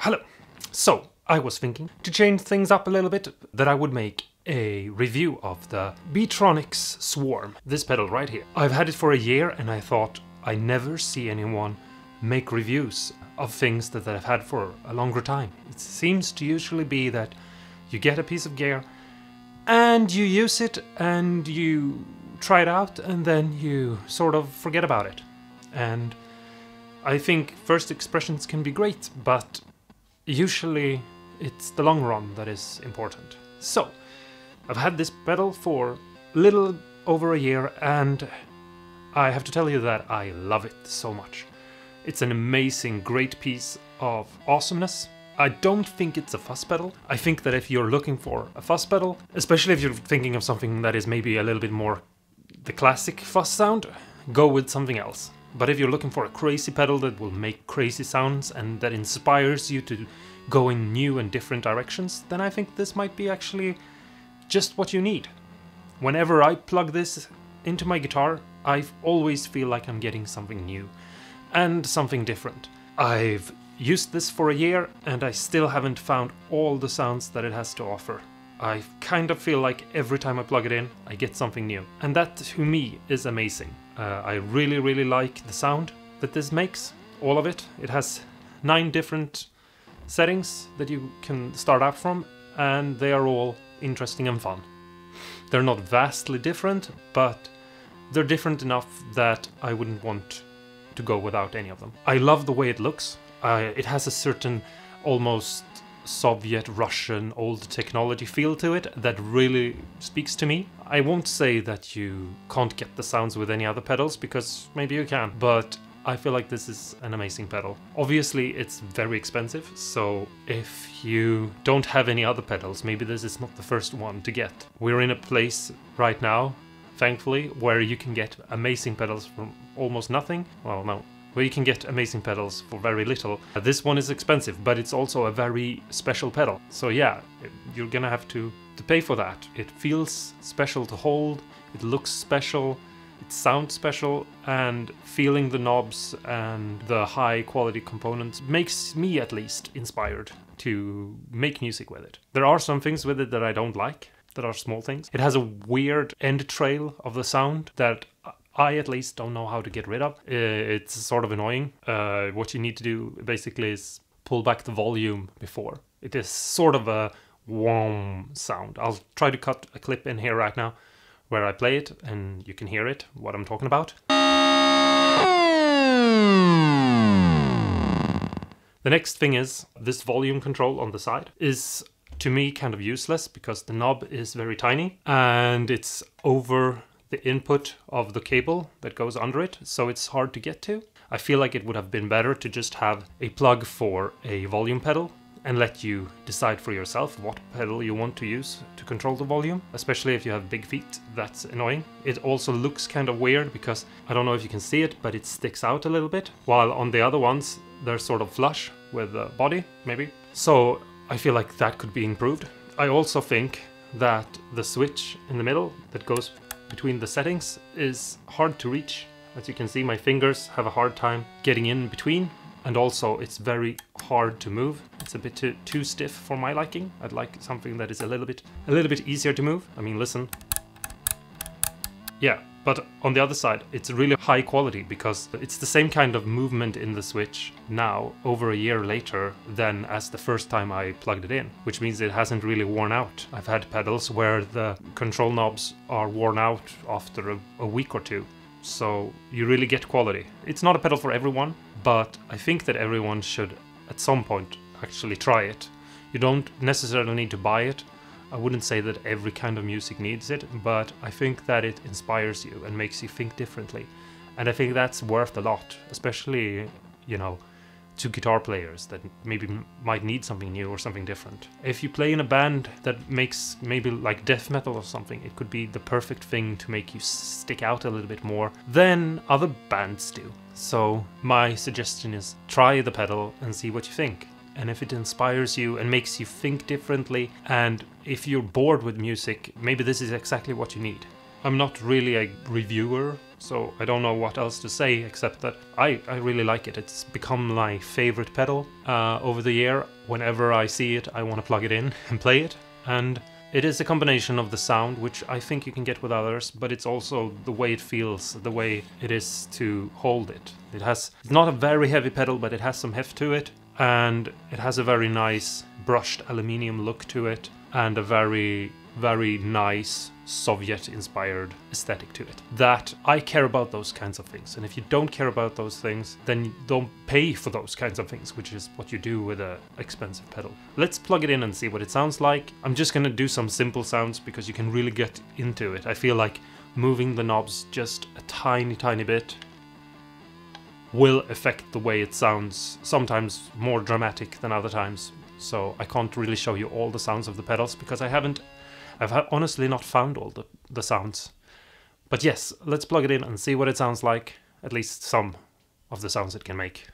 Hello. So, I was thinking, to change things up a little bit, that I would make a review of the Beetronics Swarm, this pedal right here. I've had it for a year and I thought I never see anyone make reviews of things that I've had for a longer time. It seems to usually be that you get a piece of gear and you use it and you try it out and then you sort of forget about it. And I think first impressions can be great, but usually it's the long run that is important. So, I've had this pedal for a little over a year and I have to tell you that I love it so much. It's an amazing, great piece of awesomeness. I don't think it's a fuzz pedal. I think that if you're looking for a fuzz pedal, especially if you're thinking of something that is maybe a little bit more the classic fuzz sound, go with something else. But if you're looking for a crazy pedal that will make crazy sounds and that inspires you to go in new and different directions, then I think this might be actually just what you need. Whenever I plug this into my guitar, I always feel like I'm getting something new and something different. I've used this for a year and I still haven't found all the sounds that it has to offer. I kind of feel like every time I plug it in, I get something new. And that, to me, is amazing. I really like the sound that this makes, all of it. It has 9 different settings that you can start out from, and they are all interesting and fun. They're not vastly different, but they're different enough that I wouldn't want to go without any of them. I love the way it looks. It has a certain almost Soviet, Russian, old technology feel to it that really speaks to me. I won't say that you can't get the sounds with any other pedals, because maybe you can, but I feel like this is an amazing pedal. Obviously it's very expensive, so if you don't have any other pedals, maybe this is not the first one to get. We're in a place right now, thankfully, where you can get amazing pedals from almost nothing. Well, no, where you can get amazing pedals for very little. This one is expensive, but it's also a very special pedal. So yeah, you're gonna have to pay for that. It feels special to hold, it looks special, it sounds special, and feeling the knobs and the high quality components makes me at least inspired to make music with it. There are some things with it that I don't like, that are small things. It has a weird end trail of the sound that I at least don't know how to get rid of. It's sort of annoying. What you need to do basically is pull back the volume before. It is sort of a whom sound. I'll try to cut a clip in here right now where I play it and you can hear it, what I'm talking about. The next thing is this volume control on the side is to me kind of useless because the knob is very tiny and it's over the input of the cable that goes under it, so it's hard to get to. I feel like it would have been better to just have a plug for a volume pedal and let you decide for yourself what pedal you want to use to control the volume, especially if you have big feet. That's annoying. It also looks kind of weird because I don't know if you can see it, but it sticks out a little bit, while on the other ones they're sort of flush with the body, maybe. So I feel like that could be improved. I also think that the switch in the middle that goes between the settings is hard to reach. As you can see, my fingers have a hard time getting in between, and also it's very hard to move. It's a bit too stiff for my liking. I'd like something that is a little bit easier to move. I mean, listen. Yeah, but on the other side, it's really high quality because it's the same kind of movement in the Switch now, over a year later, than as the first time I plugged it in, which means it hasn't really worn out. I've had pedals where the control knobs are worn out after a week or two, so you really get quality. It's not a pedal for everyone, but I think that everyone should, at some point, actually try it. You don't necessarily need to buy it. I wouldn't say that every kind of music needs it, but I think that it inspires you and makes you think differently. And I think that's worth a lot, especially, you know, to guitar players that maybe might need something new or something different. If you play in a band that makes maybe like death metal or something, it could be the perfect thing to make you stick out a little bit more than other bands do. So my suggestion is try the pedal and see what you think. And if it inspires you and makes you think differently, and if you're bored with music, maybe this is exactly what you need. I'm not really a reviewer, so I don't know what else to say except that I really like it. It's become my favorite pedal over the year. Whenever I see it, I want to plug it in and play it. And it is a combination of the sound, which I think you can get with others, but it's also the way it feels, the way it is to hold it. It's not a very heavy pedal, but it has some heft to it, and it has a very nice brushed aluminium look to it, and a very, very nice Soviet-inspired aesthetic to it. That I care about those kinds of things, and if you don't care about those things, then you don't pay for those kinds of things, which is what you do with an expensive pedal. Let's plug it in and see what it sounds like. I'm just gonna do some simple sounds because you can really get into it. I feel like moving the knobs just a tiny bit will affect the way it sounds, sometimes more dramatic than other times. So I can't really show you all the sounds of the pedals because I've honestly not found all the sounds. But yes, let's plug it in and see what it sounds like, at least some of the sounds it can make.